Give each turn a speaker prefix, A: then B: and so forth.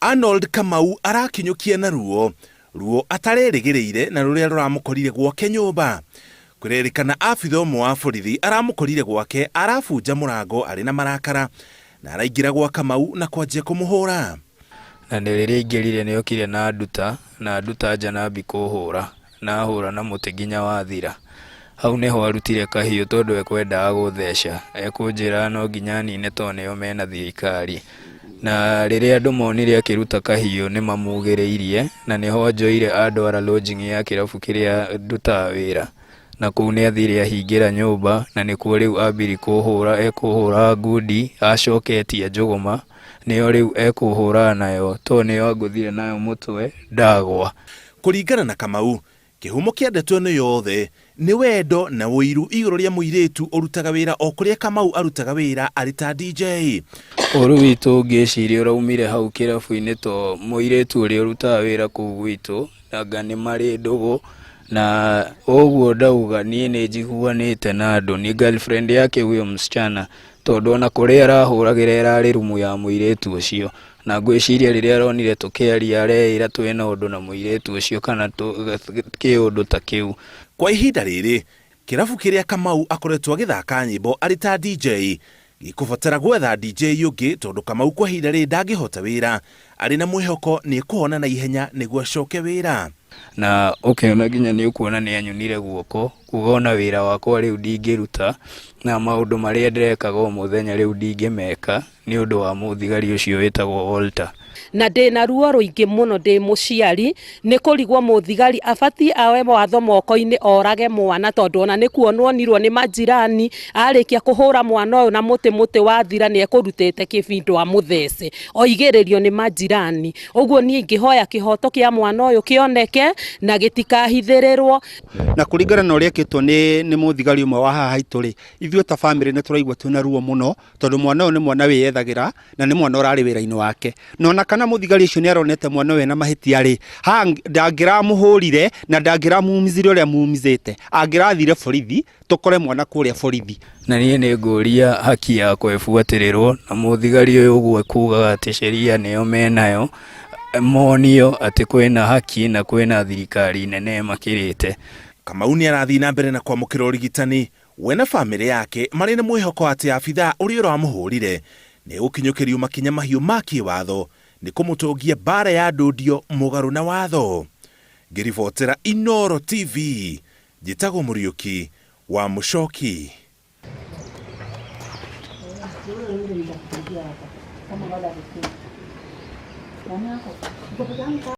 A: Arnold Kamau arakinyukia na ruo atarerĩgĩrĩire na rũrĩa rũramũkorire gwake nyũmba. Kũrerĩkana abitha ũmwe wa borithi aramũkorire gwake arabunja mũrango arĩ na marakara na araingĩra gwa Kamau na kwanjia kũmũhũra.
B: Na rĩrĩa aingĩrire nĩokire na nduta Janabi kũhũra na hũra na mũtĩ nginya wathira. Hau nĩho arutire kahiũ tondũ ekwendaga gũtheca, ekũnjĩra no nginya nine tondũ nĩo mena thirikari. Na rĩrĩa andũ monire akĩruta kahiũ nĩmamugĩrĩirie na nĩho njoire andwara lodging ya kĩrabu kĩrĩa ndutaga wĩra. Na kũu nĩathire ahingĩra nyũmba na nĩkuo rĩu ambiri ekũhũra ngundi acoketie njũgũma, nĩyo rĩu ekũhũra nayo tondũ nĩyo angũthire nayo mũtwe ndagwa.
A: Kũringana na Kamau, kĩhumo kĩa ndeto ĩno yothe nĩ wendo na ũiru igũrũ rĩa mũirĩtu ũrutaga wĩra o kũrĩa Kamau arutaga wĩra arĩ ta DJ.
B: Ũru witũ ngĩciria ũraumire hau kĩrabu-inĩ to mũirĩtu ũrĩa ũrutaga wĩra kũu gwitũ anga nĩ marĩ ndũgũ, na ũguo ndauga niĩ nĩnjiguanĩte na andũ ni girlfriend yake huyo msichana tondũ ona kũrĩa arahũragĩra ĩrarĩ rumu ya mũirĩtu ũcio, na ngwĩciria rĩrĩa aronire tũkĩaria areĩra twĩna ũndũ na mũirĩtu ũcio kana kĩũndũ ta kĩu.
A: Kwa ihinda rĩrĩ kĩrabu kĩrĩa Kamau akoretwo agĩthaka nyĩmbo arĩ ta DJ gĩkũbatara gwetha DJ ũngĩ tondũ Kamau kwa ihinda rĩrĩ ndangĩhota wĩra, arĩ na mwĩhoko nĩekũhona na ihenya nĩguo acoke wĩra.
B: Na ũkĩona nginya nĩũkuona nĩanyunire guoko kuga ona wĩra wakwa rĩu ndingĩruta na maũndũ marĩa ndĩrekaga o mũthenya rĩu ndingĩmeka nĩ ũndũ wa mũthigari ũcio wĩtagwo Walter.
C: Na ndĩna ruo rũingĩ mũno ndĩ mũciari nĩ kũrigwo mũthigari abatie awe watho moko-inĩ orage mwana tondũ ona nĩ kuonwo onirwo nĩ majirani arĩkia kũhũra mwana ũyũ na mũtĩ wathira nĩ ekũrutĩte kĩbindũ amũthece oigĩrĩrio nĩ majirani. Ũguo niĩ ingĩhoya kĩhoto kĩa mwana ũyũ kĩoneke na gĩtikahithĩrĩrwo.
D: Na kũringana na ũrĩa ekĩtwo nĩ mũthigari ũmwe wa haha haitũ rĩ, ithuĩ ta bamĩrĩ nĩ tũraigua twĩna ruo mũno tondũ mwana ũyũ nĩ mwana wĩyethagĩra na nĩ mwana ũrarĩ wĩra-inĩ wake. Nona kana mũthigari ũcio nĩaronete mwana ũyũ na mahĩtia rĩ, ha ndangĩramũhũrire na ndangĩramumizire ũrĩa mumizĩte, angĩrathire borithi tũkore mwana kũrĩa borithi.
B: Na niĩ nĩngũria haki yakwa ĩbuatĩrĩrwo na mũthigari ũyũ ũguo ekugaga atĩ sheria nĩyo menayo monio atĩ kwĩna haki na kwĩna thirikari nene makĩrĩte.
A: Kamau nĩarathiĩ na mbere na kwamũkĩra ũrigitani, we na bamĩrĩ yake marĩ na mwĩhoko atĩ abitha ũrĩa ũramũhũrire nĩ gũkinyũkĩrio makinya mahiũ ma kĩwatho nĩ kũmũtũngia mbara ya ndũndio mũgarũ na watho. Ngĩribotera Inooro TV, njĩtagwo Mũriũki wa Mũchoki.